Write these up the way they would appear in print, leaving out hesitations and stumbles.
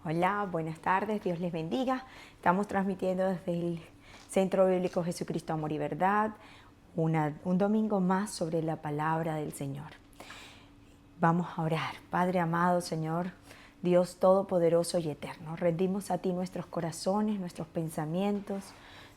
Hola, buenas tardes, Dios les bendiga. Estamos transmitiendo desde el Centro Bíblico Jesucristo Amor y Verdad, un domingo más sobre la palabra del Señor. Vamos a orar. Padre amado, Señor, Dios todopoderoso y eterno, rendimos a ti nuestros corazones, nuestros pensamientos,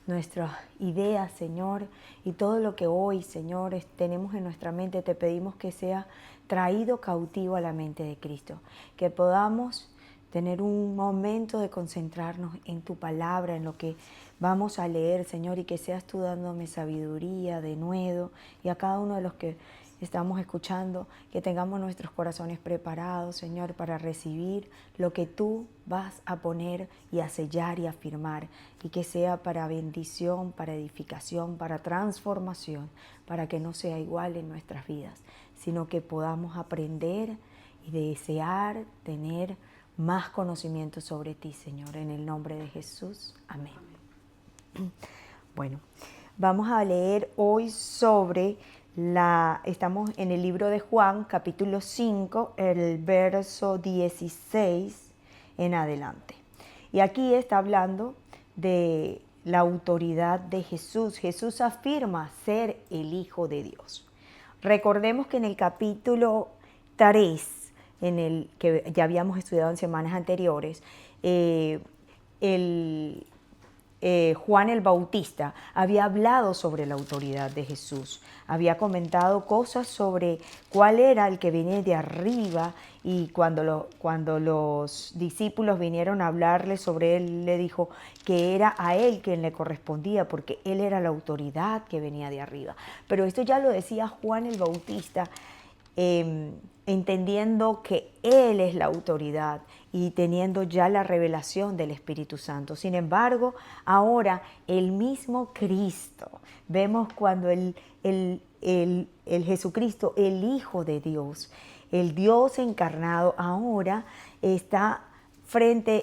nuestras ideas, Señor, y todo lo que hoy, Señor, tenemos en nuestra mente, te pedimos que sea traído cautivo a la mente de Cristo, que podamos tener un momento de concentrarnos en tu palabra, en lo que vamos a leer, Señor, y que seas tú dándome sabiduría, denuedo, y a cada uno de los que estamos escuchando, que tengamos nuestros corazones preparados, Señor, para recibir lo que tú vas a poner y a sellar y a firmar, y que sea para bendición, para edificación, para transformación, para que no sea igual en nuestras vidas, sino que podamos aprender y desear tener más conocimiento sobre ti, Señor, en el nombre de Jesús. Amén. Bueno, vamos a leer hoy sobre estamos en el libro de Juan, capítulo 5, el verso 16 en adelante. Y aquí está hablando de la autoridad de Jesús. Jesús afirma ser el Hijo de Dios. Recordemos que en el capítulo 3, en el que ya habíamos estudiado en semanas anteriores, Juan el Bautista había hablado sobre la autoridad de Jesús, había comentado cosas sobre cuál era el que venía de arriba, y cuando los discípulos vinieron a hablarle sobre él, le dijo que era a él quien le correspondía porque él era la autoridad que venía de arriba. Pero esto ya lo decía Juan el Bautista, entendiendo que Él es la autoridad y teniendo ya la revelación del Espíritu Santo. Sin embargo, ahora el mismo Cristo, vemos cuando el Jesucristo, el Hijo de Dios, el Dios encarnado, ahora está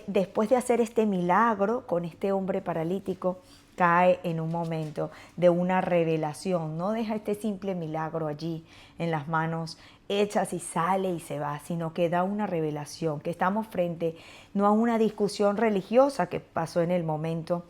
después de hacer este milagro con este hombre paralítico, cae en un momento de una revelación. No deja este simple milagro allí en las manos hechas y sale y se va, sino que da una revelación, que estamos frente no a una discusión religiosa que pasó en el momento,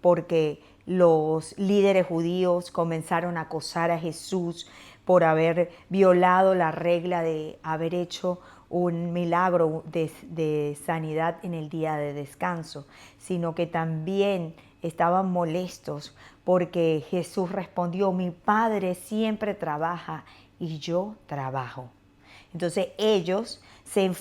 porque los líderes judíos comenzaron a acosar a Jesús por haber violado la regla de haber hecho un milagro de sanidad en el día de descanso, sino que también estaban molestos porque Jesús respondió: mi Padre siempre trabaja y yo trabajo. Entonces ellos se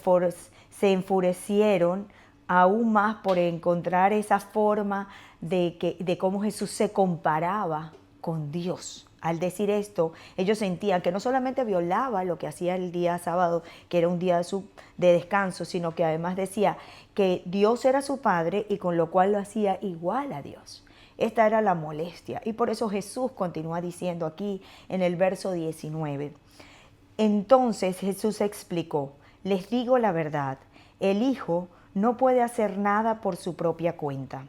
enfurecieron aún más por encontrar esa forma de cómo Jesús se comparaba con Dios. Al decir esto, ellos sentían que no solamente violaba lo que hacía el día sábado, que era un día de descanso, sino que además decía que Dios era su Padre y con lo cual lo hacía igual a Dios. Esta era la molestia, y por eso Jesús continúa diciendo aquí en el verso 19. Entonces Jesús explicó: les digo la verdad, el Hijo no puede hacer nada por su propia cuenta.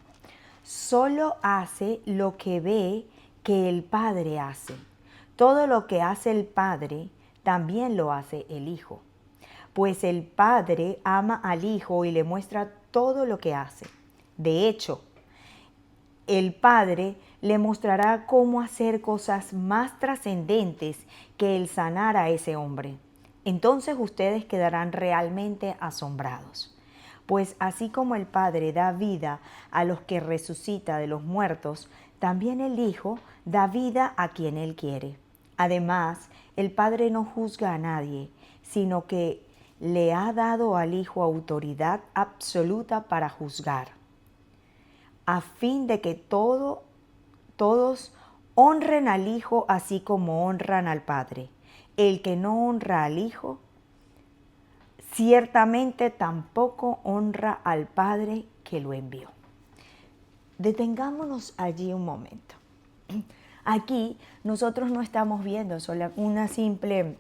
Solo hace lo que ve que el Padre hace. Todo lo que hace el Padre, también lo hace el Hijo. Pues el Padre ama al Hijo y le muestra todo lo que hace. De hecho, el Padre le mostrará cómo hacer cosas más trascendentes que el sanar a ese hombre. Entonces ustedes quedarán realmente asombrados. Pues así como el Padre da vida a los que resucita de los muertos, también el Hijo da vida a quien Él quiere. Además, el Padre no juzga a nadie, sino que le ha dado al Hijo autoridad absoluta para juzgar, a fin de que todos honren al Hijo así como honran al Padre. El que no honra al Hijo, ciertamente tampoco honra al Padre que lo envió. Detengámonos allí un momento. Aquí nosotros no estamos viendo solo un simple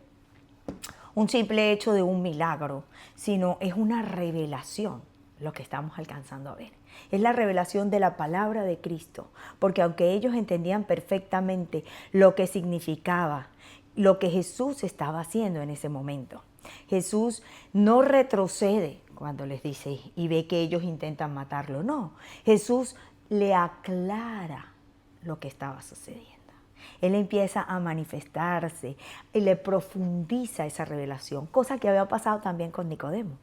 hecho de un milagro, sino es una revelación lo que estamos alcanzando a ver. Es la revelación de la palabra de Cristo, porque aunque ellos entendían perfectamente lo que significaba, lo que Jesús estaba haciendo en ese momento, Jesús no retrocede cuando les dice y ve que ellos intentan matarlo. No, Jesús le aclara lo que estaba sucediendo. Él empieza a manifestarse y le profundiza esa revelación, cosa que había pasado también con Nicodemo.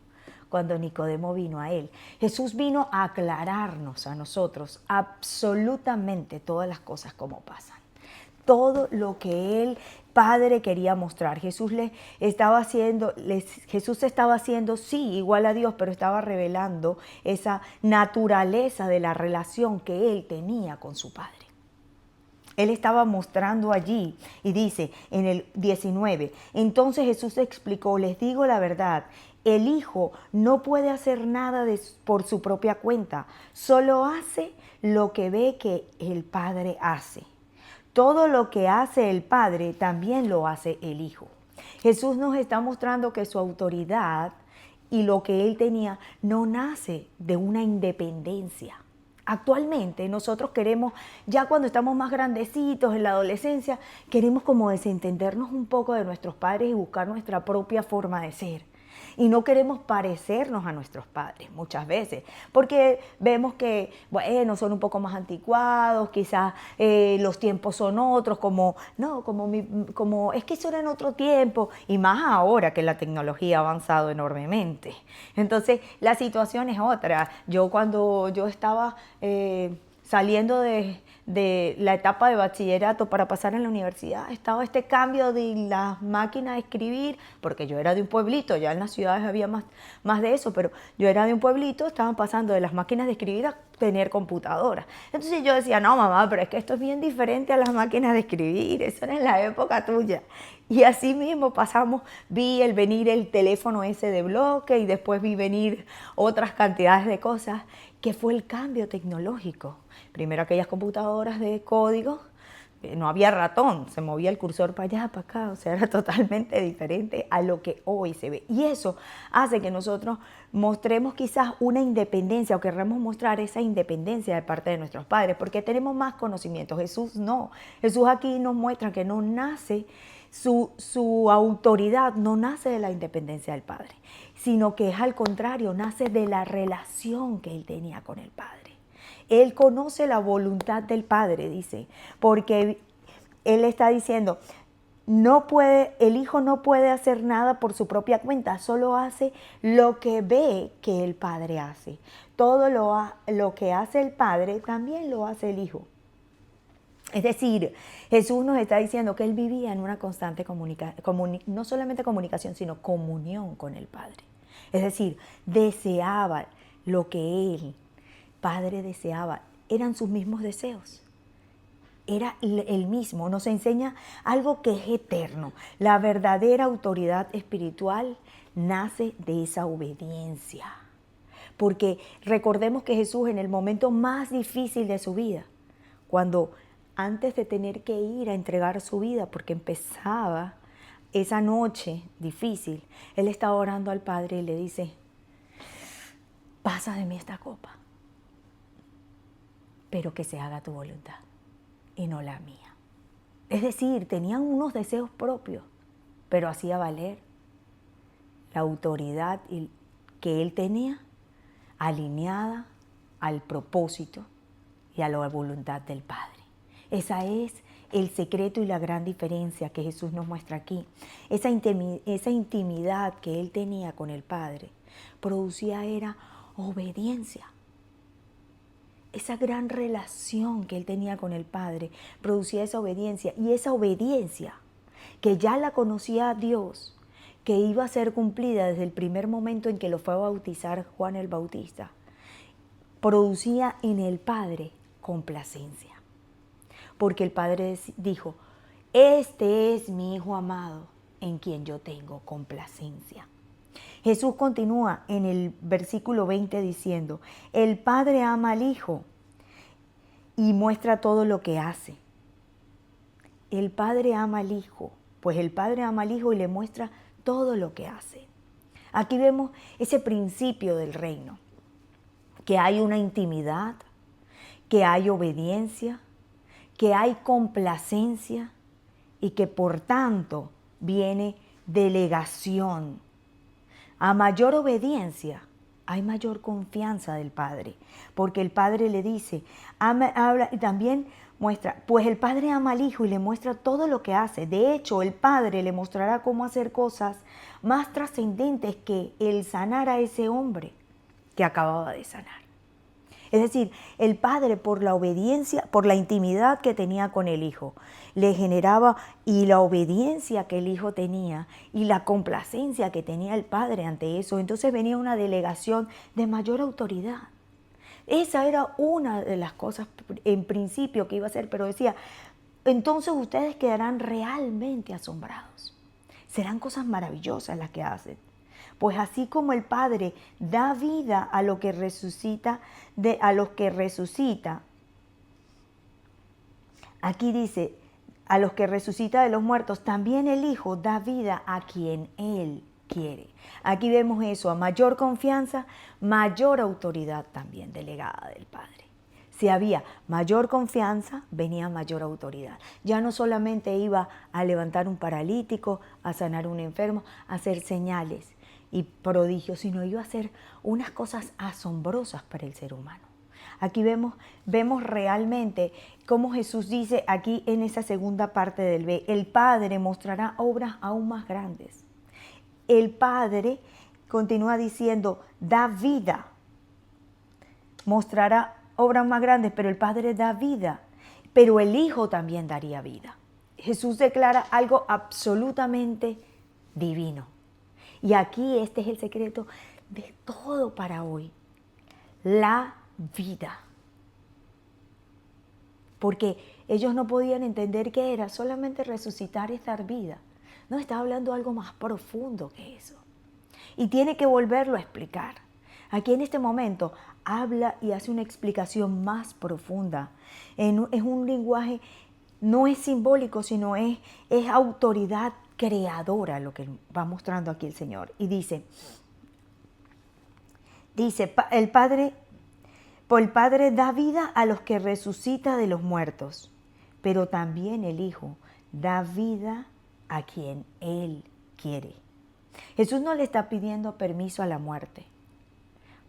Cuando Nicodemo vino a él, Jesús vino a aclararnos a nosotros absolutamente todas las cosas como pasan. Todo lo que el Padre quería mostrar. Jesús estaba haciendo, sí, igual a Dios, pero estaba revelando esa naturaleza de la relación que él tenía con su Padre. Él estaba mostrando allí y dice en el 19, entonces Jesús explicó, les digo la verdad, el Hijo no puede hacer nada por su propia cuenta, solo hace lo que ve que el Padre hace. Todo lo que hace el Padre también lo hace el Hijo. Jesús nos está mostrando que su autoridad y lo que él tenía no nace de una independencia. Actualmente nosotros queremos, ya cuando estamos más grandecitos en la adolescencia, queremos como desentendernos un poco de nuestros padres y buscar nuestra propia forma de ser. Y no queremos parecernos a nuestros padres muchas veces, porque vemos que, bueno, son un poco más anticuados, quizás los tiempos son otros, como es que eso era en otro tiempo, y más ahora que la tecnología ha avanzado enormemente. Entonces, la situación es otra. Cuando yo estaba saliendo de la etapa de bachillerato para pasar en la universidad, estaba este cambio de las máquinas de escribir, porque yo era de un pueblito, ya en las ciudades había más de eso, pero yo era de un pueblito, estaban pasando de las máquinas de escribir a tener computadoras. Entonces yo decía, no mamá, pero es que esto es bien diferente a las máquinas de escribir, eso era en la época tuya. Y así mismo vi el venir el teléfono ese de bloque y después vi venir otras cantidades de cosas, que fue el cambio tecnológico. Primero aquellas computadoras de código, no había ratón, se movía el cursor para allá, para acá, o sea, era totalmente diferente a lo que hoy se ve. Y eso hace que nosotros mostremos quizás una independencia o querramos mostrar esa independencia de parte de nuestros padres, porque tenemos más conocimiento. Jesús no. Jesús aquí nos muestra que no nace, su autoridad no nace de la independencia del Padre, sino que es al contrario, nace de la relación que él tenía con el Padre. Él conoce la voluntad del Padre, dice, porque él está diciendo, el Hijo no puede hacer nada por su propia cuenta, solo hace lo que ve que el Padre hace. Todo lo que hace el Padre también lo hace el Hijo. Es decir, Jesús nos está diciendo que él vivía en una constante no solamente comunicación, sino comunión con el Padre. Es decir, deseaba lo que él, Padre, deseaba. Eran sus mismos deseos. Era el mismo. Nos enseña algo que es eterno. La verdadera autoridad espiritual nace de esa obediencia. Porque recordemos que Jesús, en el momento más difícil de su vida, cuando antes de tener que ir a entregar su vida, porque empezaba esa noche difícil, él estaba orando al Padre y le dice, pasa de mí esta copa, pero que se haga tu voluntad y no la mía. Es decir, tenían unos deseos propios, pero hacía valer la autoridad que él tenía alineada al propósito y a la voluntad del Padre. Esa es el secreto y la gran diferencia que Jesús nos muestra aquí. Esa intimidad que él tenía con el Padre era obediencia. Esa gran relación que él tenía con el Padre producía esa obediencia. Y esa obediencia, que ya la conocía a Dios, que iba a ser cumplida desde el primer momento en que lo fue a bautizar Juan el Bautista, producía en el Padre complacencia. Porque el Padre dijo, este es mi Hijo amado, en quien yo tengo complacencia. Jesús continúa en el versículo 20 diciendo, el Padre ama al Hijo y muestra todo lo que hace. El Padre ama al Hijo, pues el Padre ama al Hijo y le muestra todo lo que hace. Aquí vemos ese principio del reino, que hay una intimidad, que hay obediencia, que hay complacencia y que por tanto viene delegación. A mayor obediencia, hay mayor confianza del Padre, porque el Padre le dice, habla y también muestra, pues el Padre ama al Hijo y le muestra todo lo que hace. De hecho, el Padre le mostrará cómo hacer cosas más trascendentes que el sanar a ese hombre que acababa de sanar. Es decir, el Padre, por la obediencia, por la intimidad que tenía con el Hijo, le generaba, y la obediencia que el Hijo tenía y la complacencia que tenía el Padre ante eso, entonces venía una delegación de mayor autoridad. Esa era una de las cosas en principio que iba a hacer, pero decía, entonces ustedes quedarán realmente asombrados. Serán cosas maravillosas las que hacen. Pues así como el Padre da vida a lo que resucita, a los que resucita, aquí dice, a los que resucita de los muertos, también el Hijo da vida a quien Él quiere. Aquí vemos eso, a mayor confianza, mayor autoridad también delegada del Padre. Si había mayor confianza, venía mayor autoridad. Ya no solamente iba a levantar un paralítico, a sanar un enfermo, a hacer señales y prodigios, sino iba a hacer unas cosas asombrosas para el ser humano. Aquí vemos realmente cómo Jesús dice aquí en esa segunda parte del B, el Padre mostrará obras aún más grandes. El Padre continúa diciendo, da vida, mostrará obras más grandes, pero el Padre da vida, pero el Hijo también daría vida. Jesús declara algo absolutamente divino. Y aquí este es el secreto de todo para hoy, la vida. Porque ellos no podían entender qué era, solamente resucitar y dar vida. No, estaba hablando de algo más profundo que eso. Y tiene que volverlo a explicar. Aquí en este momento habla y hace una explicación más profunda. Es un lenguaje, no es simbólico, sino es autoridad creadora lo que va mostrando aquí el Señor. Y dice, el Padre da vida a los que resucita de los muertos, pero también el Hijo da vida a quien Él quiere. Jesús no le está pidiendo permiso a la muerte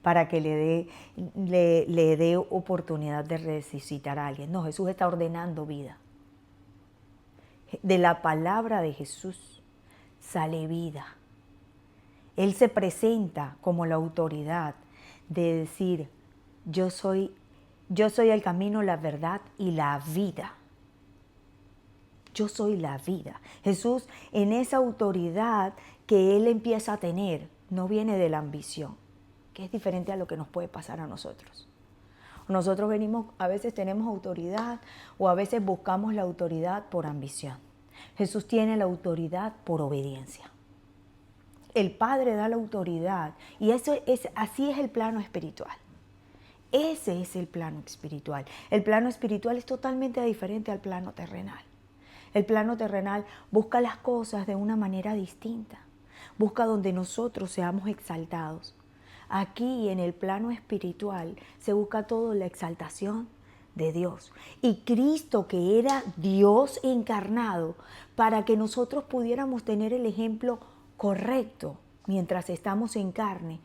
para que le dé oportunidad de resucitar a alguien. No, Jesús está ordenando vida. De la palabra de Jesús sale vida. Él se presenta como la autoridad de decir, yo soy el camino, la verdad y la vida. Yo soy la vida. Jesús, en esa autoridad que Él empieza a tener, no viene de la ambición, que es diferente a lo que nos puede pasar a nosotros. Nosotros a veces tenemos autoridad o a veces buscamos la autoridad por ambición. Jesús tiene la autoridad por obediencia. El Padre da la autoridad y así es el plano espiritual. Ese es el plano espiritual. El plano espiritual es totalmente diferente al plano terrenal. El plano terrenal busca las cosas de una manera distinta. Busca donde nosotros seamos exaltados. Aquí en el plano espiritual se busca todo la exaltación de Dios. Y Cristo, que era Dios encarnado, para que nosotros pudiéramos tener el ejemplo correcto mientras estamos en carne,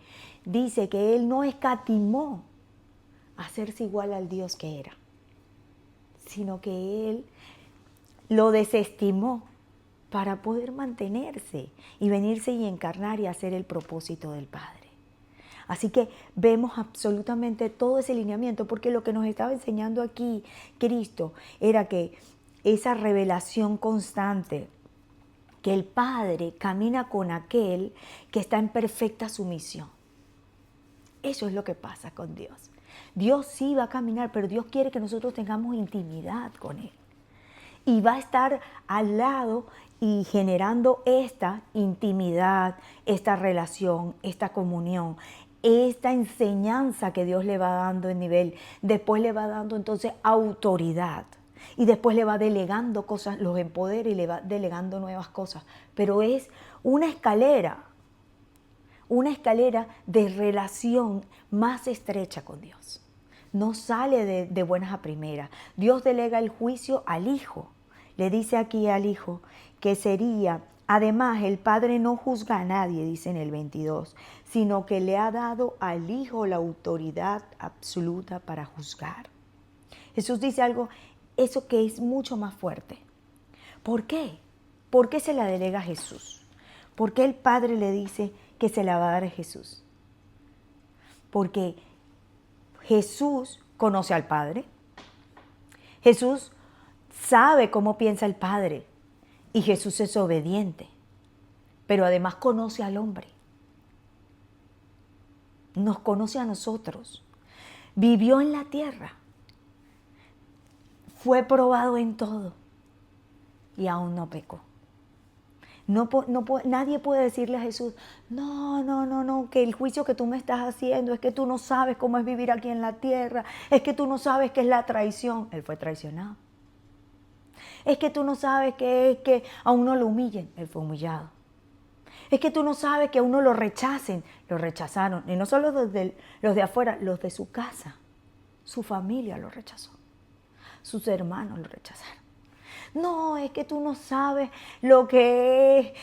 dice que Él no escatimó hacerse igual al Dios que era, sino que Él lo desestimó para poder mantenerse y venirse y encarnar y hacer el propósito del Padre. Así que vemos absolutamente todo ese lineamiento, porque lo que nos estaba enseñando aquí Cristo era que esa revelación constante, que el Padre camina con aquel que está en perfecta sumisión. Eso es lo que pasa con Dios. Dios sí va a caminar, pero Dios quiere que nosotros tengamos intimidad con Él. Y va a estar al lado y generando esta intimidad, esta relación, esta comunión, esta enseñanza que Dios le va dando en nivel. Después le va dando entonces autoridad. Y después le va delegando cosas, los empodera y le va delegando nuevas cosas. Pero es una escalera de relación más estrecha con Dios. No sale de buenas a primeras. Dios delega el juicio al Hijo. Le dice aquí al Hijo que sería Además, el Padre no juzga a nadie, dice en el 22, sino que le ha dado al Hijo la autoridad absoluta para juzgar. Jesús dice algo, eso que es mucho más fuerte. ¿Por qué? ¿Por qué se la delega a Jesús? ¿Por qué el Padre le dice que se la va a dar a Jesús? Porque Jesús conoce al Padre. Jesús sabe cómo piensa el Padre. Y Jesús es obediente. Pero además conoce al hombre. Nos conoce a nosotros. Vivió en la tierra. Fue probado en todo. Y aún no pecó. Nadie puede decirle a Jesús, no, que el juicio que tú me estás haciendo es que tú no sabes cómo es vivir aquí en la tierra, es que tú no sabes qué es la traición. Él fue traicionado. Es que tú no sabes qué es que a uno lo humillen. Él fue humillado. Es que tú no sabes que a uno lo rechacen. Lo rechazaron. Y no solo los de afuera, los de su casa. Su familia lo rechazó. Sus hermanos lo rechazaron. No, es que tú no sabes lo que es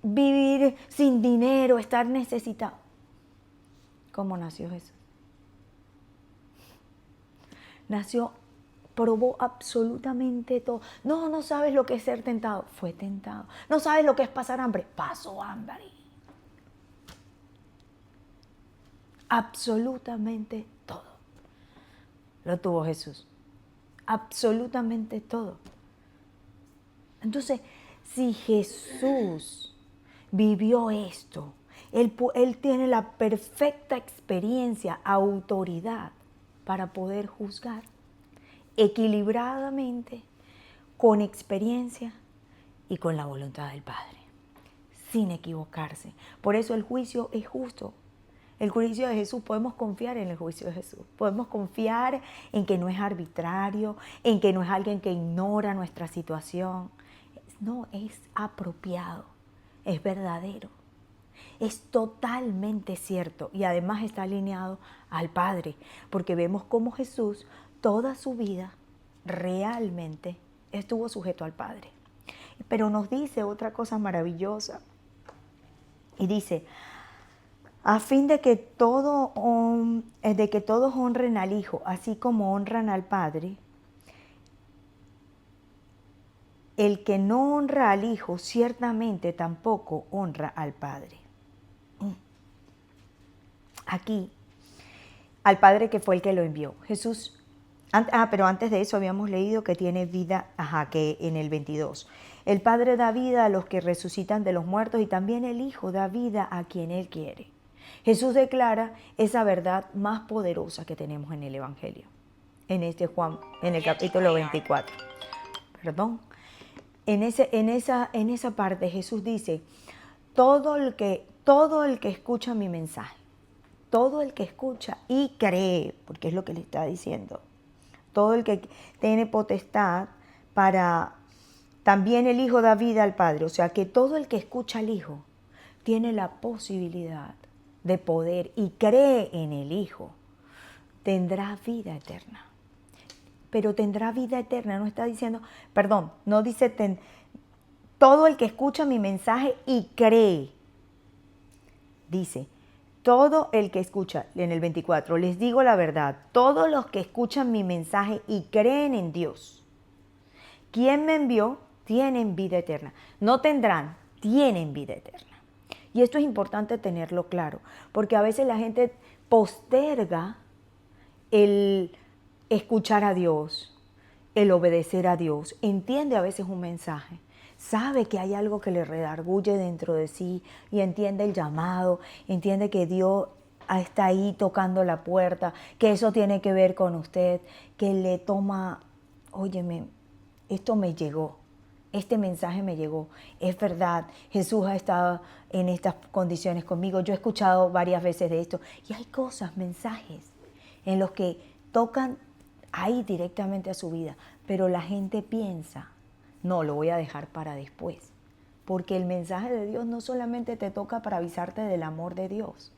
vivir sin dinero, estar necesitado. ¿Cómo nació Jesús? Probó absolutamente todo. No sabes lo que es ser tentado. Fue tentado. No sabes lo que es pasar hambre. Pasó hambre. Absolutamente todo. Lo tuvo Jesús. Absolutamente todo. Entonces, si Jesús vivió esto, él tiene la perfecta experiencia, autoridad para poder juzgar equilibradamente, con experiencia y con la voluntad del Padre, sin equivocarse. Por eso el juicio es justo. El juicio de Jesús, podemos confiar en el juicio de Jesús. Podemos confiar en que no es arbitrario, en que no es alguien que ignora nuestra situación. No, es apropiado, es verdadero, es totalmente cierto y además está alineado al Padre, porque vemos cómo Jesús toda su vida realmente estuvo sujeto al Padre. Pero nos dice otra cosa maravillosa y dice, a fin de que todos honren al Hijo, así como honran al Padre. El que no honra al Hijo, ciertamente tampoco honra al Padre. Aquí, al Padre que fue el que lo envió. Jesús, pero antes de eso habíamos leído que tiene vida, que en el 22. El Padre da vida a los que resucitan de los muertos y también el Hijo da vida a quien Él quiere. Jesús declara esa verdad más poderosa que tenemos en el Evangelio, en el capítulo 24. Perdón. En esa parte Jesús dice, todo el que escucha mi mensaje, todo el que escucha y cree, porque es lo que le está diciendo, todo el que tiene potestad también el Hijo da vida al Padre, o sea que todo el que escucha al Hijo tiene la posibilidad de poder y cree en el Hijo, tendrá vida eterna. Pero tendrá vida eterna, no está diciendo, no dice todo el que escucha mi mensaje y cree. Dice, todo el que escucha, en el 24, les digo la verdad, todos los que escuchan mi mensaje y creen en Dios, quien me envió, tienen vida eterna. No tendrán, tienen vida eterna. Y esto es importante tenerlo claro, porque a veces la gente posterga el escuchar a Dios, el obedecer a Dios, entiende a veces un mensaje, sabe que hay algo que le redarguye dentro de sí y entiende el llamado, entiende que Dios está ahí tocando la puerta, que eso tiene que ver con usted, que le toma, óyeme, esto me llegó, este mensaje me llegó, es verdad, Jesús ha estado en estas condiciones conmigo, yo he escuchado varias veces de esto y hay cosas, mensajes en los que tocan ahí directamente a su vida, pero la gente piensa, no, lo voy a dejar para después, porque el mensaje de Dios no solamente te toca para avisarte del amor de Dios,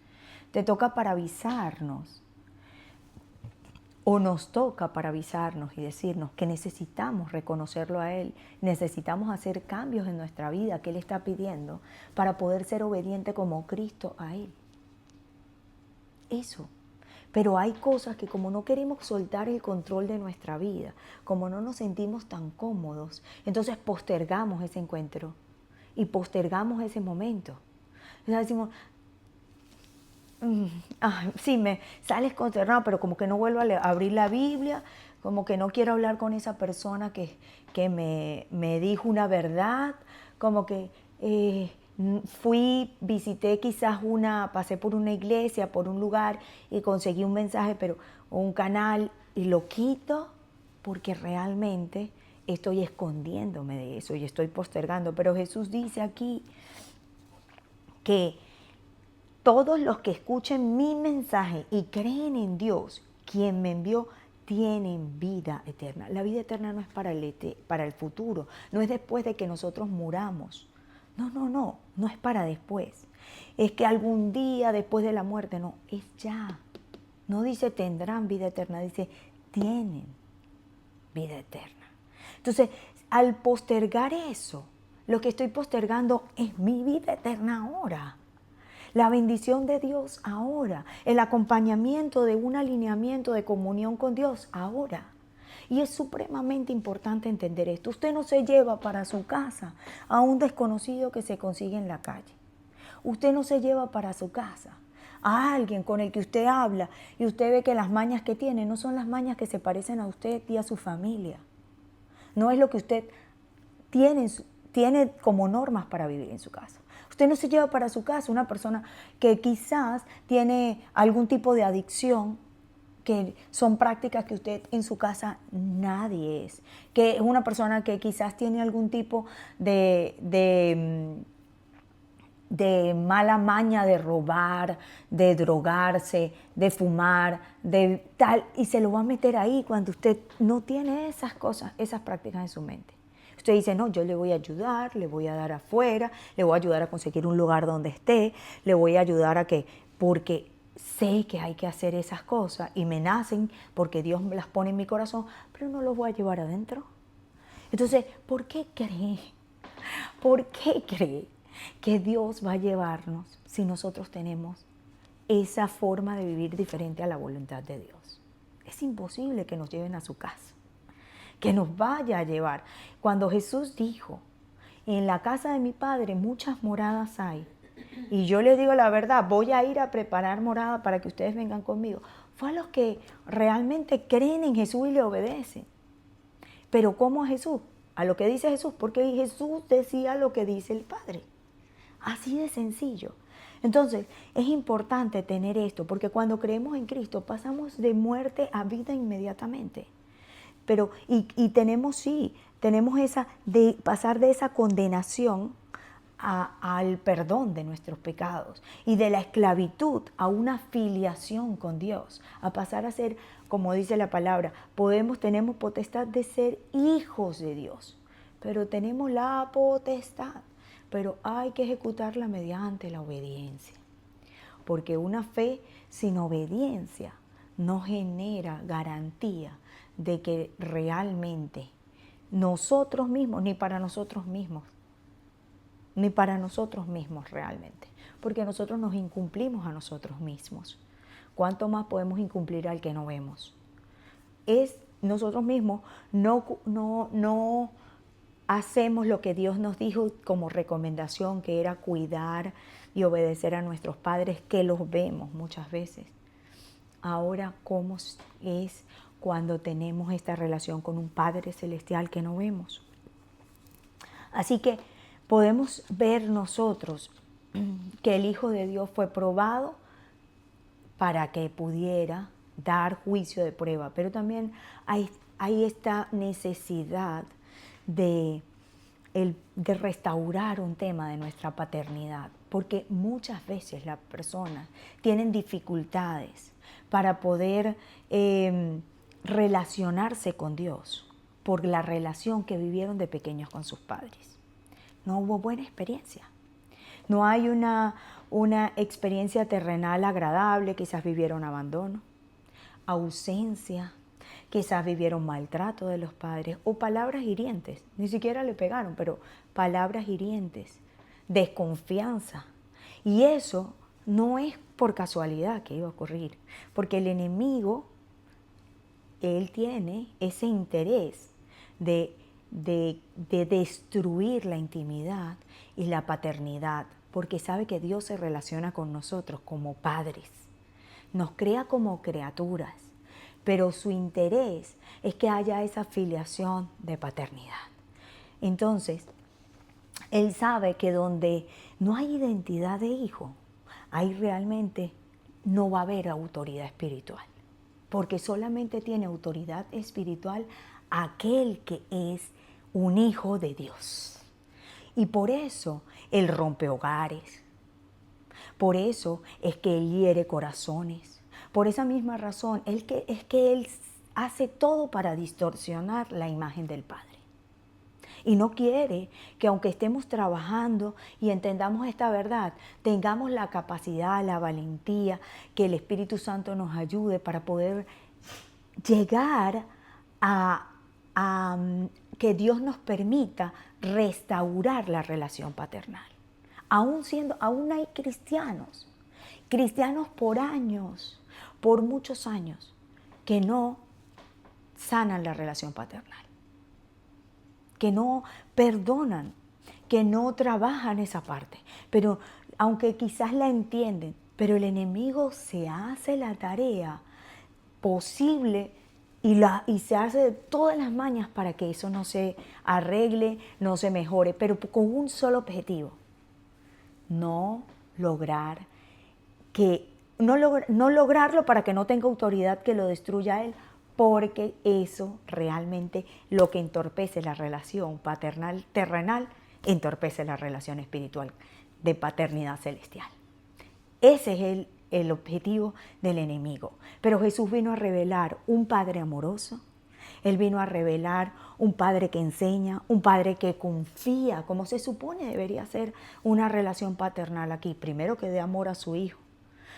te toca para avisarnos O nos toca para avisarnos y decirnos que necesitamos reconocerlo a Él, necesitamos hacer cambios en nuestra vida que Él está pidiendo para poder ser obediente como Cristo a Él. Eso. Pero hay cosas que como no queremos soltar el control de nuestra vida, como no nos sentimos tan cómodos, entonces postergamos ese encuentro y postergamos ese momento. Entonces decimos, sí, me sales consternado, pero como que no vuelvo a abrir la Biblia, como que no quiero hablar con esa persona que me dijo una verdad, como que visité quizás pasé por una iglesia, por un lugar y conseguí un mensaje, pero un canal y lo quito porque realmente estoy escondiéndome de eso y estoy postergando. Pero Jesús dice aquí que todos los que escuchen mi mensaje y creen en Dios, quien me envió, tienen vida eterna. La vida eterna no es para el futuro, no es después de que nosotros muramos. No es para después. Es que algún día después de la muerte, no, es ya. No dice tendrán vida eterna, dice tienen vida eterna. Entonces, al postergar eso, lo que estoy postergando es mi vida eterna ahora. La bendición de Dios ahora, el acompañamiento de un alineamiento de comunión con Dios ahora. Y es supremamente importante entender esto. Usted no se lleva para su casa a un desconocido que se consigue en la calle. Usted no se lleva para su casa a alguien con el que usted habla y usted ve que las mañas que tiene no son las mañas que se parecen a usted y a su familia. No es lo que usted tiene como normas para vivir en su casa. Usted no se lleva para su casa una persona que quizás tiene algún tipo de adicción, que son prácticas que usted en su casa nadie es, que es una persona que quizás tiene algún tipo de mala maña de robar, de drogarse, de fumar, de tal, y se lo va a meter ahí cuando usted no tiene esas cosas, esas prácticas en su mente. Usted dice, no, yo le voy a ayudar, le voy a dar afuera, le voy a ayudar a conseguir un lugar donde esté, le voy a ayudar a que, porque sé que hay que hacer esas cosas y me nacen porque Dios me las pone en mi corazón, pero no los voy a llevar adentro. Entonces, ¿por qué cree? ¿Por qué cree que Dios va a llevarnos si nosotros tenemos esa forma de vivir diferente a la voluntad de Dios? Es imposible que nos lleven a su casa, que nos vaya a llevar. Cuando Jesús dijo, en la casa de mi Padre muchas moradas hay, y yo les digo la verdad, voy a ir a preparar morada para que ustedes vengan conmigo, fue a los que realmente creen en Jesús y le obedecen. Pero ¿cómo a Jesús? A lo que dice Jesús, porque Jesús decía lo que dice el Padre. Así de sencillo. Entonces, es importante tener esto, porque cuando creemos en Cristo pasamos de muerte a vida inmediatamente. Pero, tenemos esa, de pasar de esa condenación al perdón de nuestros pecados y de la esclavitud a una filiación con Dios, a pasar a ser, como dice la palabra, tenemos potestad de ser hijos de Dios, pero tenemos la potestad, pero hay que ejecutarla mediante la obediencia, porque una fe sin obediencia no genera garantía de que realmente nosotros mismos, ni para nosotros mismos realmente, porque nosotros nos incumplimos a nosotros mismos. ¿Cuánto más podemos incumplir al que no vemos? Nosotros mismos no hacemos lo que Dios nos dijo como recomendación, que era cuidar y obedecer a nuestros padres, que los vemos muchas veces. Ahora, ¿cómo es cuando tenemos esta relación con un Padre Celestial que no vemos? Así que podemos ver nosotros que el Hijo de Dios fue probado para que pudiera dar juicio de prueba, pero también hay esta necesidad de restaurar un tema de nuestra paternidad, porque muchas veces las personas tienen dificultades para poder relacionarse con Dios por la relación que vivieron de pequeños con sus padres. No hubo buena experiencia. No hay una experiencia terrenal agradable, quizás vivieron abandono. ausencia, quizás vivieron maltrato de los padres o palabras hirientes, ni siquiera le pegaron, pero palabras hirientes, desconfianza. Y eso no es por casualidad que iba a ocurrir, porque el enemigo, él tiene ese interés de destruir la intimidad y la paternidad, porque sabe que Dios se relaciona con nosotros como padres, nos crea como criaturas, pero su interés es que haya esa filiación de paternidad. Entonces, él sabe que donde no hay identidad de hijo, ahí realmente no va a haber autoridad espiritual, porque solamente tiene autoridad espiritual aquel que es un hijo de Dios. Y por eso Él rompe hogares, por eso es que Él hiere corazones, por esa misma razón es que Él hace todo para distorsionar la imagen del Padre. Y no quiere que aunque estemos trabajando y entendamos esta verdad, tengamos la capacidad, la valentía, que el Espíritu Santo nos ayude para poder llegar a que Dios nos permita restaurar la relación paternal. Aún hay cristianos por años, por muchos años, que no sanan la relación paternal, que no perdonan, que no trabajan esa parte. Pero aunque quizás la entienden, pero el enemigo se hace la tarea posible y se hace todas las mañas para que eso no se arregle, no se mejore, pero con un solo objetivo: no lograrlo para que no tenga autoridad que lo destruya a él, porque eso realmente lo que entorpece la relación paternal terrenal, entorpece la relación espiritual de paternidad celestial. Ese es el objetivo del enemigo. Pero Jesús vino a revelar un Padre amoroso. Él vino a revelar un Padre que enseña, un Padre que confía, como se supone debería ser una relación paternal aquí. Primero que dé amor a su hijo,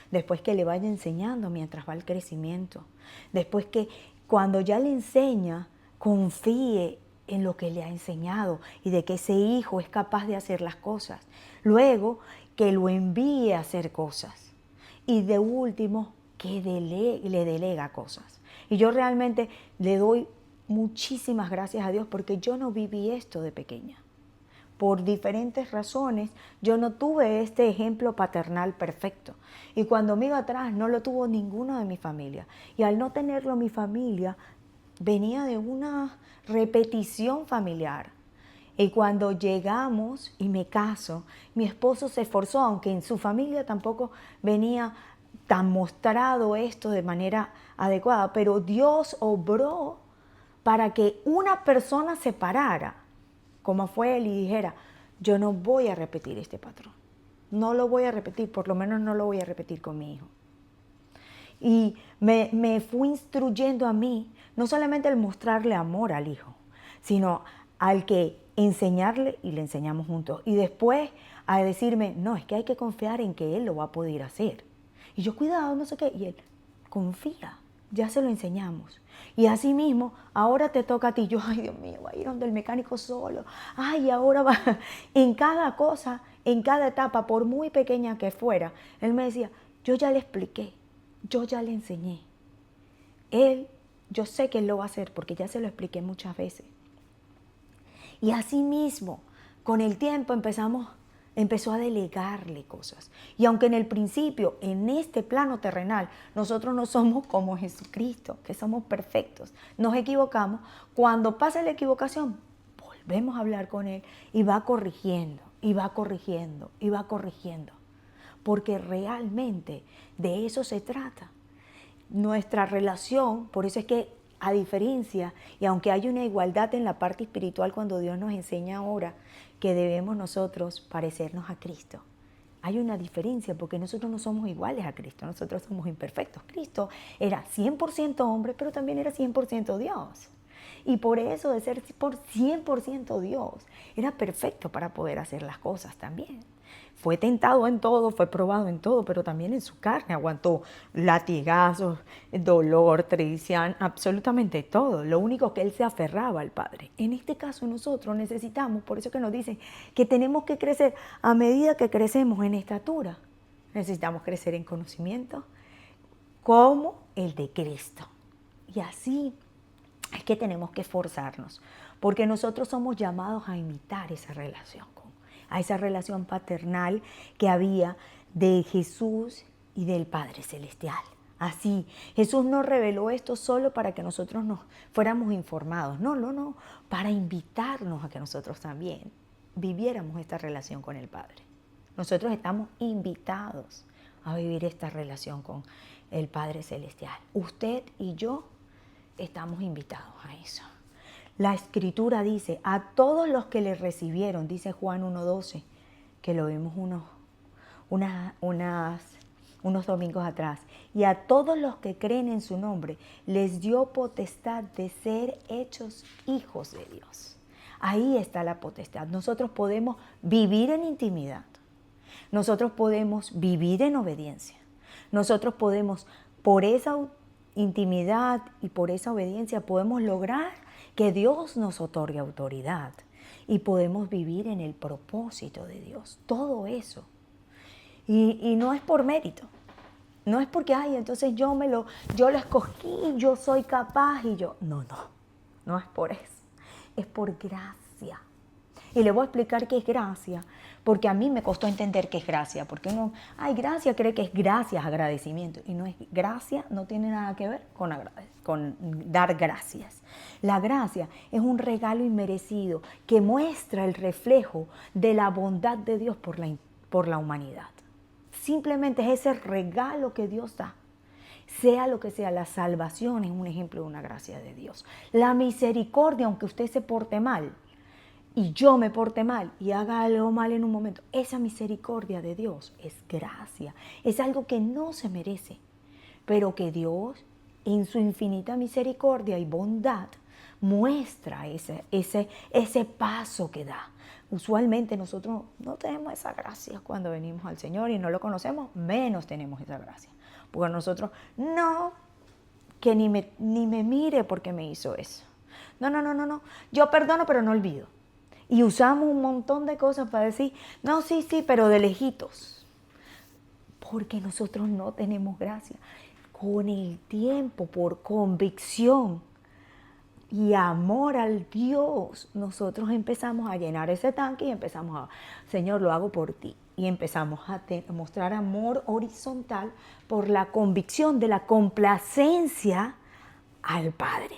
después que le vaya enseñando mientras va el crecimiento, después que cuando ya le enseña, confíe en lo que le ha enseñado y de que ese hijo es capaz de hacer las cosas. Luego, que lo envíe a hacer cosas. Y de último, que le delega cosas. Y yo realmente le doy muchísimas gracias a Dios porque yo no viví esto de pequeña. Por diferentes razones, yo no tuve este ejemplo paternal perfecto. Y cuando me iba atrás, no lo tuvo ninguno de mi familia. Y al no tenerlo mi familia, venía de una repetición familiar. Y cuando llegamos y me caso, mi esposo se esforzó, aunque en su familia tampoco venía tan mostrado esto de manera adecuada, pero Dios obró para que una persona se parara, como fue él, y dijera: yo no voy a repetir este patrón, no lo voy a repetir, por lo menos no lo voy a repetir con mi hijo. Y me fue instruyendo a mí, no solamente el mostrarle amor al hijo, sino al que enseñarle, y le enseñamos juntos. Y después a decirme: no, es que hay que confiar en que él lo va a poder hacer. Y yo: cuidado, no sé qué. Y él: confía, ya se lo enseñamos. Y así mismo, ahora te toca a ti. Yo: ay, Dios mío, va a ir donde el mecánico solo. Ay, ahora va. En cada cosa, en cada etapa, por muy pequeña que fuera, él me decía: yo ya le expliqué, yo ya le enseñé. Yo sé que él lo va a hacer porque ya se lo expliqué muchas veces. Y así mismo, con el tiempo empezó a delegarle cosas. Y aunque en el principio, en este plano terrenal, nosotros no somos como Jesucristo, que somos perfectos, nos equivocamos, cuando pasa la equivocación, volvemos a hablar con Él y va corrigiendo, y va corrigiendo, y va corrigiendo. Porque realmente de eso se trata. Nuestra relación, por eso es que a diferencia, y aunque hay una igualdad en la parte espiritual cuando Dios nos enseña ahora que debemos nosotros parecernos a Cristo, hay una diferencia porque nosotros no somos iguales a Cristo, nosotros somos imperfectos. Cristo era 100% hombre, pero también era 100% Dios. Y por eso, de ser por 100% Dios, era perfecto para poder hacer las cosas también. fue tentado en todo, fue probado en todo, pero también en su carne aguantó latigazos, dolor, traición, absolutamente todo. Lo único que él se aferraba al Padre. En este caso nosotros necesitamos, por eso que nos dicen que tenemos que crecer a medida que crecemos en estatura. Necesitamos crecer en conocimiento como el de Cristo. Y así es que tenemos que esforzarnos, porque nosotros somos llamados a imitar esa relación, a esa relación paternal que había de Jesús y del Padre Celestial. Así, Jesús no reveló esto solo para que nosotros nos fuéramos informados, no, para invitarnos a que nosotros también viviéramos esta relación con el Padre. Nosotros estamos invitados a vivir esta relación con el Padre Celestial. Usted y yo estamos invitados a eso. La Escritura dice, a todos los que le recibieron, dice Juan 1:12, que lo vimos unos domingos atrás, y a todos los que creen en su nombre, les dio potestad de ser hechos hijos de Dios. Ahí está la potestad. Nosotros podemos vivir en intimidad. Nosotros podemos vivir en obediencia. Nosotros podemos, por esa intimidad y por esa obediencia, podemos lograr que Dios nos otorgue autoridad y podemos vivir en el propósito de Dios. Todo eso. Y no es por mérito. No es porque, entonces yo lo escogí, yo soy capaz y yo... No es por eso. Es por gracia. Y le voy a explicar qué es gracia, porque a mí me costó entender qué es gracia, porque uno, gracia cree que es gracias, agradecimiento, y no es gracia, no tiene nada que ver con dar gracias. La gracia es un regalo inmerecido que muestra el reflejo de la bondad de Dios por la humanidad. Simplemente es ese regalo que Dios da. Sea lo que sea, la salvación es un ejemplo de una gracia de Dios. La misericordia, aunque usted se porte mal, y yo me porte mal y haga algo mal en un momento, esa misericordia de Dios es gracia, es algo que no se merece, pero que Dios en su infinita misericordia y bondad muestra ese paso que da. Usualmente nosotros no tenemos esa gracia cuando venimos al Señor y no lo conocemos, menos tenemos esa gracia, porque nosotros que ni me mire porque me hizo eso. No, yo perdono pero no olvido. Y usamos un montón de cosas para decir, no, sí, pero de lejitos. Porque nosotros no tenemos gracia. Con el tiempo, por convicción y amor al Dios, nosotros empezamos a llenar ese tanque y empezamos a, Señor, lo hago por ti. Y empezamos a mostrar amor horizontal por la convicción de la complacencia al Padre.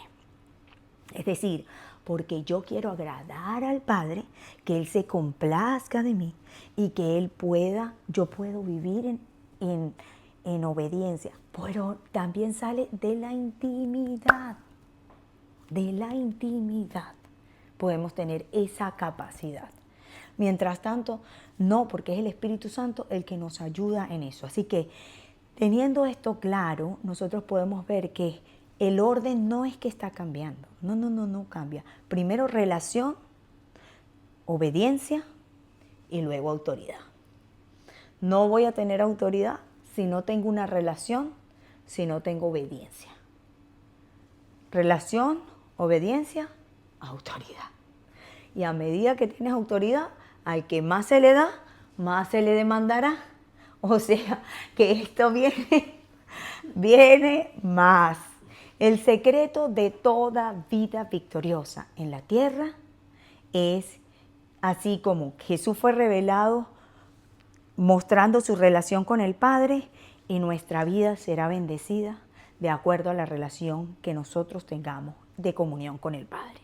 Es decir, porque yo quiero agradar al Padre, que Él se complazca de mí y que yo puedo vivir en obediencia. Pero también sale de la intimidad. De la intimidad podemos tener esa capacidad. Mientras tanto, no, porque es el Espíritu Santo el que nos ayuda en eso. Así que, teniendo esto claro, nosotros podemos ver que el orden no es que está cambiando. No cambia. Primero relación, obediencia y luego autoridad. No voy a tener autoridad si no tengo una relación, si no tengo obediencia. Relación, obediencia, autoridad. Y a medida que tienes autoridad, al que más se le da, más se le demandará. O sea, que esto viene más. El secreto de toda vida victoriosa en la tierra es, así como Jesús fue revelado mostrando su relación con el Padre, y nuestra vida será bendecida de acuerdo a la relación que nosotros tengamos de comunión con el Padre.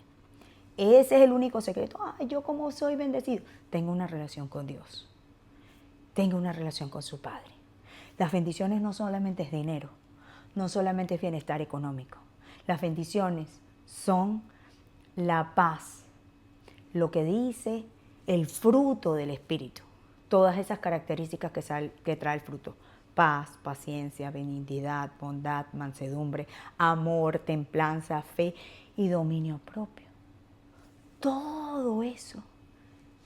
Ese es el único secreto. Yo como soy bendecido, tengo una relación con Dios. Tengo una relación con su Padre. Las bendiciones no solamente es dinero, no solamente es bienestar económico. Las bendiciones son la paz, lo que dice el fruto del Espíritu. Todas esas características que trae el fruto. Paz, paciencia, benignidad, bondad, mansedumbre, amor, templanza, fe y dominio propio. Todo eso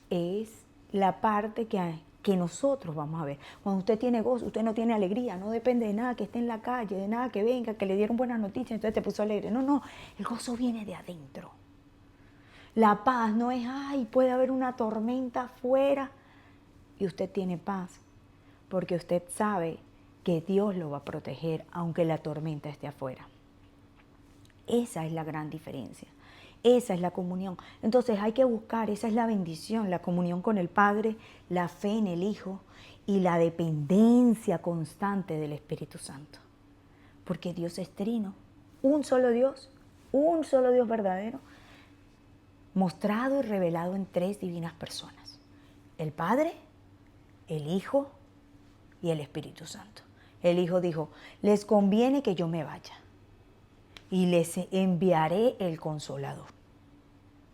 es la parte que que nosotros vamos a ver. Cuando usted tiene gozo, usted no tiene alegría, no depende de nada que esté en la calle, de nada que venga, que le dieron buenas noticias, entonces te puso alegre. No, no, el gozo viene de adentro. La paz no es, ay, puede haber una tormenta afuera y usted tiene paz, porque usted sabe que Dios lo va a proteger aunque la tormenta esté afuera. Esa es la gran diferencia. Esa es la comunión. Entonces hay que buscar, esa es la bendición, la comunión con el Padre, la fe en el Hijo y la dependencia constante del Espíritu Santo. Porque Dios es trino, un solo Dios verdadero, mostrado y revelado en tres divinas personas: el Padre, el Hijo y el Espíritu Santo. El Hijo dijo, les conviene que yo me vaya y les enviaré el Consolador.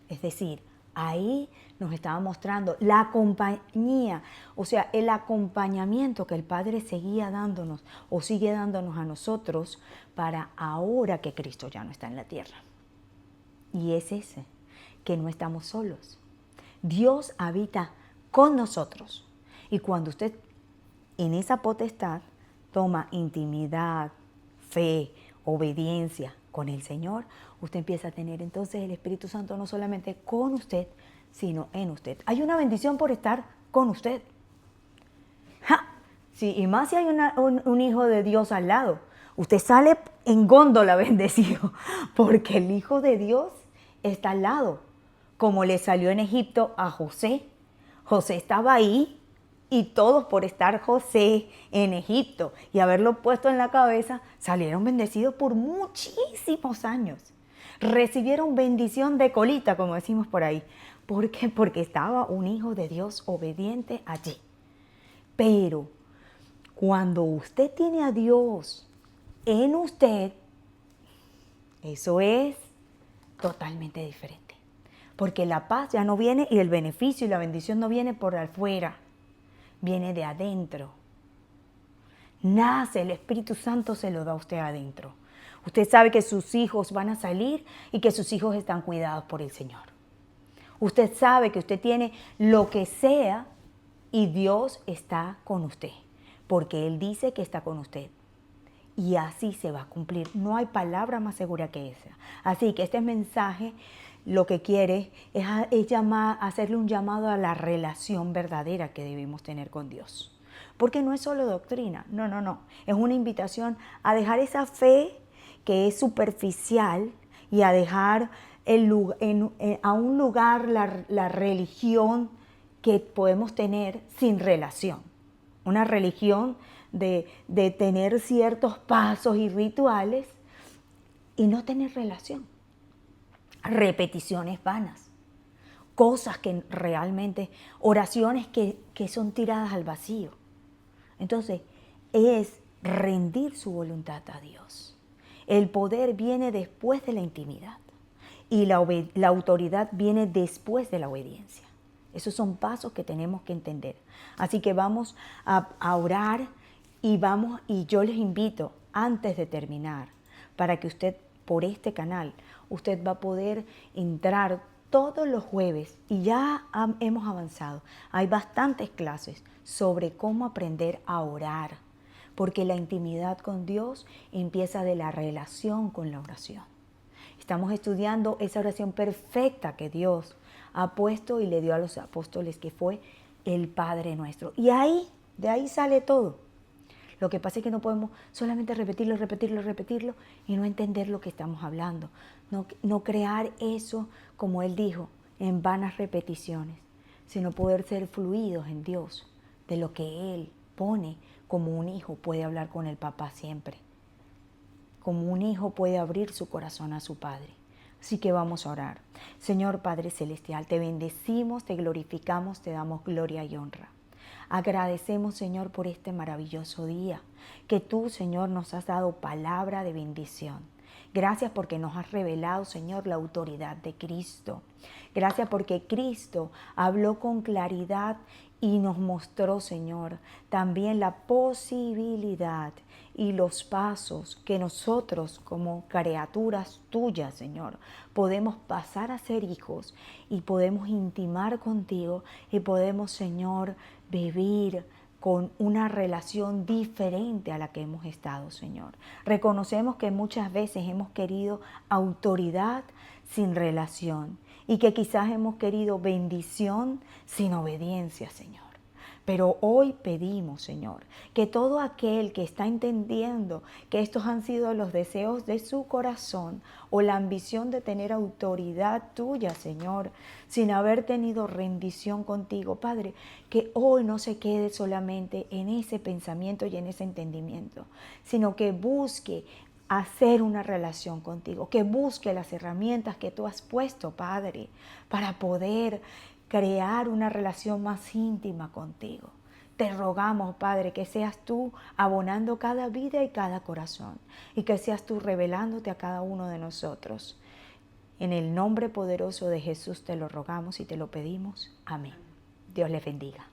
Es decir, ahí nos estaba mostrando la compañía, o sea, el acompañamiento que el Padre seguía dándonos o sigue dándonos a nosotros para ahora que Cristo ya no está en la tierra. Y es ese, que no estamos solos. Dios habita con nosotros. Y cuando usted en esa potestad toma intimidad, fe, obediencia con el Señor, usted empieza a tener entonces el Espíritu Santo no solamente con usted, sino en usted. Hay una bendición por estar con usted. ¡Ja! Sí, y más si hay un hijo de Dios al lado. Usted sale en góndola bendecido, porque el Hijo de Dios está al lado. Como le salió en Egipto a José. José estaba ahí y todos por estar José en Egipto y haberlo puesto en la cabeza, salieron bendecidos por muchísimos años. Recibieron bendición de colita, como decimos por ahí. ¿Por qué? Porque estaba un hijo de Dios obediente allí. Pero cuando usted tiene a Dios en usted, eso es totalmente diferente. Porque la paz ya no viene y el beneficio y la bendición no viene por afuera, viene de adentro. Nace, el Espíritu Santo se lo da a usted adentro. Usted sabe que sus hijos van a salir y que sus hijos están cuidados por el Señor. Usted sabe que usted tiene lo que sea y Dios está con usted, porque Él dice que está con usted. Y así se va a cumplir. No hay palabra más segura que esa. Así que este mensaje lo que quiere es hacerle un llamado a la relación verdadera que debemos tener con Dios. Porque no es solo doctrina, no. Es una invitación a dejar esa fe que es superficial y a dejar a un lugar la religión que podemos tener sin relación. Una religión de tener ciertos pasos y rituales y no tener relación. Repeticiones vanas, cosas que realmente, oraciones que son tiradas al vacío. Entonces, es rendir su voluntad a Dios. El poder viene después de la intimidad y la autoridad viene después de la obediencia. Esos son pasos que tenemos que entender. Así que vamos a orar y yo les invito, antes de terminar, para que usted, por este canal, usted va a poder entrar todos los jueves y ya hemos avanzado. Hay bastantes clases sobre cómo aprender a orar, porque la intimidad con Dios empieza de la relación con la oración. Estamos estudiando esa oración perfecta que Dios ha puesto y le dio a los apóstoles, que fue el Padre Nuestro. Y de ahí sale todo. Lo que pasa es que no podemos solamente repetirlo y no entender lo que estamos hablando. No crear eso, como Él dijo, en vanas repeticiones, sino poder ser fluidos en Dios, de lo que Él pone como un hijo puede hablar con el papá siempre. Como un hijo puede abrir su corazón a su Padre. Así que vamos a orar. Señor Padre Celestial, te bendecimos, te glorificamos, te damos gloria y honra. Agradecemos, Señor, por este maravilloso día, que tú, Señor, nos has dado palabra de bendición. Gracias porque nos has revelado, Señor, la autoridad de Cristo. Gracias porque Cristo habló con claridad y nos mostró, Señor, también la posibilidad y los pasos que nosotros como criaturas tuyas, Señor, podemos pasar a ser hijos y podemos intimar contigo y podemos, Señor, vivir con una relación diferente a la que hemos estado, Señor. Reconocemos que muchas veces hemos querido autoridad sin relación y que quizás hemos querido bendición sin obediencia, Señor. Pero hoy pedimos, Señor, que todo aquel que está entendiendo que estos han sido los deseos de su corazón o la ambición de tener autoridad tuya, Señor, sin haber tenido rendición contigo, Padre, que hoy no se quede solamente en ese pensamiento y en ese entendimiento, sino que busque hacer una relación contigo, que busque las herramientas que tú has puesto, Padre, para poder crear una relación más íntima contigo. Te rogamos, Padre, que seas tú abonando cada vida y cada corazón y que seas tú revelándote a cada uno de nosotros. En el nombre poderoso de Jesús te lo rogamos y te lo pedimos. Amén. Dios les bendiga.